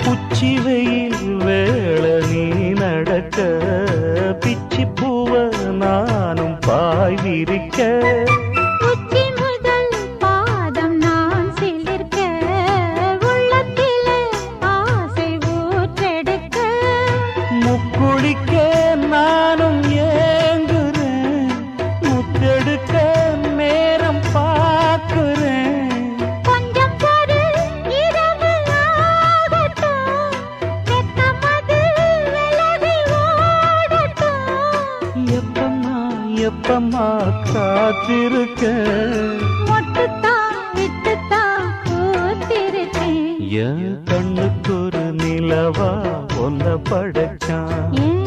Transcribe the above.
உச்சி வெயில் வேள நீ நடக்க பிச்சி பூவ நானும் பாய் விரிக்க உச்சி முதல் பாதம் நான் சிலிர்க்க உள்ளத்திலே ஆசை ஊற்றெடுக்க முக்குளிக்க நானும் ஏங்குறேன் முத்தெடுக்க நேரம் பார்க்கிறேன் கொஞ்சம் பொறு இரவு ஆகட்டும் வெக்கமது விலகி ஓடட்டும் எப்பம்மா எப்பம்மா காத்திருக்க மொட்டுத்தான் விட்டுத்தான் பூத்திருக்கேன் என் கண்ணுக்கு ஒரு நிலவா ஒன்ன படைச்சான் ஏன்